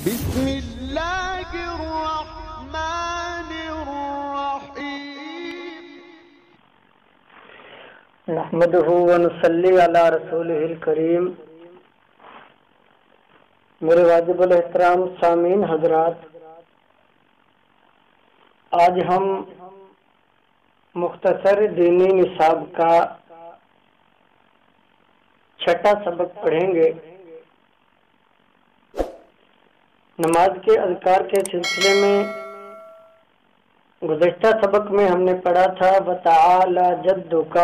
بسم اللہ الرحمن الرحیم نحمده ونصلی علی رسولہ الکریم۔ میرے واجب الاحترام سامعین حضرات، آج ہم مختصر دینی نصاب کا چھٹا سبق پڑھیں گے۔ نماز کے اذکار کے سلسلے میں گزشتہ سبق میں ہم نے پڑھا تھا وتعالی جدک،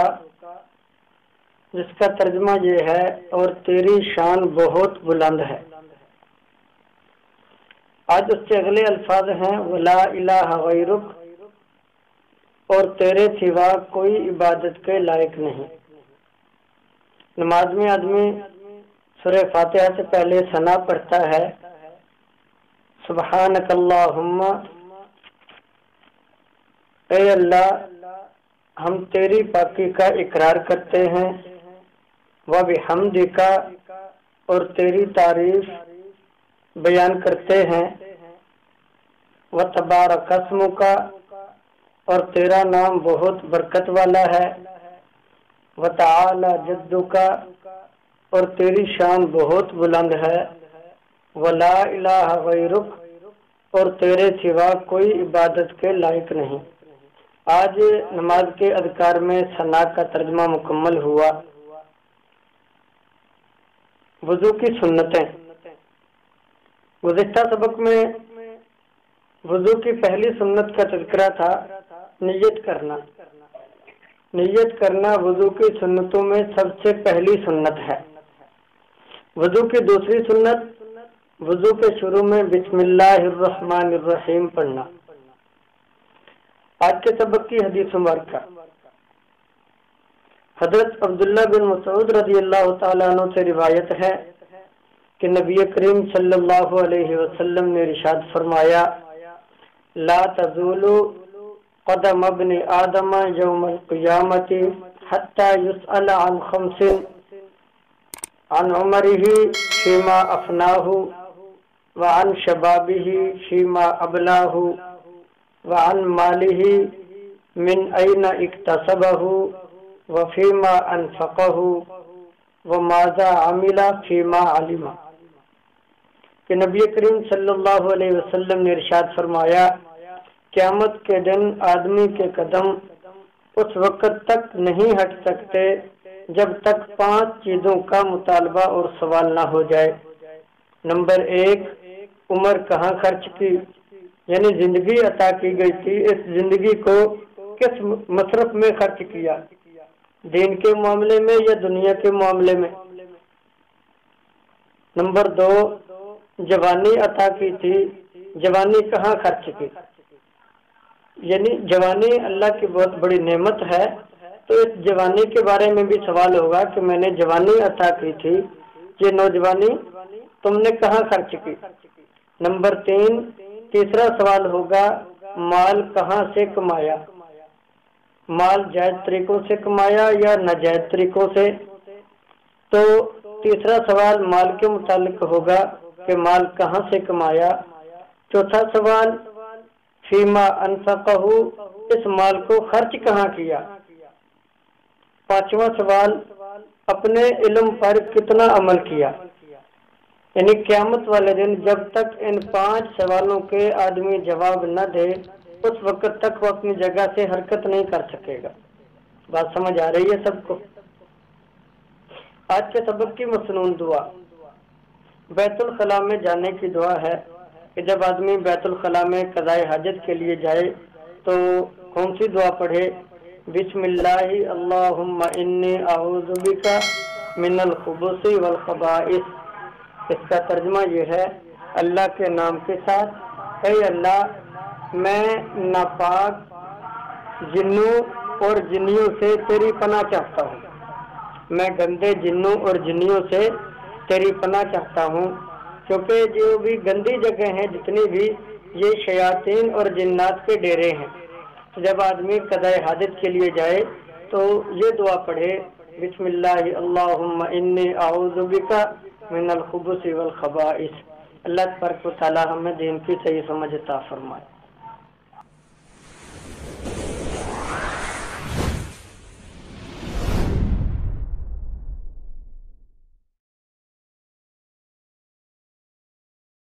جس کا ترجمہ یہ ہے اور تیری شان بہت بلند ہے۔ آج اس سے اگلے الفاظ ہیں ولا الہ غیرک، اور تیرے سوا کوئی عبادت کے لائق نہیں۔ نماز میں آدمی سورہ فاتحہ سے پہلے ثنا پڑھتا ہے، سبحانک اللہم، اے اللہ ہم تیری پاکی کا اقرار کرتے ہیں، وبحمدک، اور تیری تعریف بیان کرتے ہیں، وتبارک اسمک، اور تیرا نام بہت برکت والا ہے، وتعالی جدک، اور تیری شان بہت بلند ہے، ولا الہ غیرک، اور تیرے سوا کوئی عبادت کے لائق نہیں۔ آج نماز کے اذکار میں ثنا کا ترجمہ مکمل ہوا۔ وضو کی سنتیں، گزشتہ سبق میں وضو کی پہلی سنت کا تذکرہ تھا نیت کرنا۔ نیت کرنا وضو کی سنتوں میں سب سے پہلی سنت ہے۔ وضو کی دوسری سنت وضو کے شروع میں بسم اللہ الرحمن الرحیم پڑھنا۔ آج کے سبق کی حدیث مبارکہ، حضرت عبداللہ بن مسعود رضی اللہ تعالیٰ عنہ سے روایت ہے کہ نبی کریم صلی اللہ علیہ وسلم نے ارشاد فرمایا لا تزول قدم ابن آدم یوم القیامت حتی یسأل عن خمس، عن عمره فیما افناہ، وعن شبابه فیما ابلاه، وعن ماله من أين اكتسبه وفيما أنفقه وماذا عمل فيما علم۔ کہ نبی کریم صلی اللہ علیہ وسلم نے ارشاد فرمایا قیامت کے دن آدمی کے قدم اس وقت تک نہیں ہٹ سکتے جب تک 5 چیزوں کا مطالبہ اور سوال نہ ہو جائے۔ نمبر 1، عمر کہاں خرچ کی، یعنی زندگی عطا کی گئی تھی، اس زندگی کو کس مصرف میں خرچ کیا، دین کے معاملے میں یا دنیا کے معاملے میں۔ نمبر 2، جوانی عطا کی تھی، جوانی کہاں خرچ کی، یعنی جوانی اللہ کی بہت بڑی نعمت ہے، تو اس جوانی کے بارے میں بھی سوال ہوگا کہ میں نے جوانی عطا کی تھی، یہ نوجوانی تم نے کہاں خرچ کی۔ نمبر 3، تیسرا سوال ہوگا مال کہاں سے کمایا، مال جائز طریقوں سے کمایا یا ناجائز طریقوں سے۔ تو تیسرا سوال مال کے متعلق ہوگا کہ مال کہاں سے کمایا۔ چوتھا سوال فیما انفقہ، اس مال کو خرچ کہاں کیا۔ پانچواں سوال اپنے علم پر کتنا عمل کیا۔ یعنی قیامت والے دن جب تک ان 5 سوالوں کے آدمی جواب نہ دے اس وقت تک وہ اپنی جگہ سے حرکت نہیں کر سکے گا۔ بات سمجھ آ رہی ہے سب کو؟ آج کے سبق کی مسنون دعا بیت الخلاء میں جانے کی دعا ہے کہ جب آدمی بیت الخلاء میں قضاء حاجت کے لیے جائے تو کون سی دعا پڑھے؟ بسم اللہ اللہم انی اعوذ بک من الخبث والخبائث۔ اس کا ترجمہ یہ ہے اللہ کے نام کے ساتھ، اے اللہ میں ناپاک جنوں اور جنیوں سے تیری پناہ چاہتا ہوں، میں گندے جنوں اور جنیوں سے تیری پناہ چاہتا ہوں، کیونکہ جو بھی گندی جگہ ہیں جتنی بھی یہ شیاطین اور جنات کے ڈیرے ہیں۔ تو جب آدمی قضاء حاجت کے لیے جائے تو یہ دعا پڑھے بسم اللہ اللہم انی اعوذ بک من الخبث والخبائث، اللہ تبارک و تعالی ہمیں دین کی صحیح سمجھ عطا فرمائے۔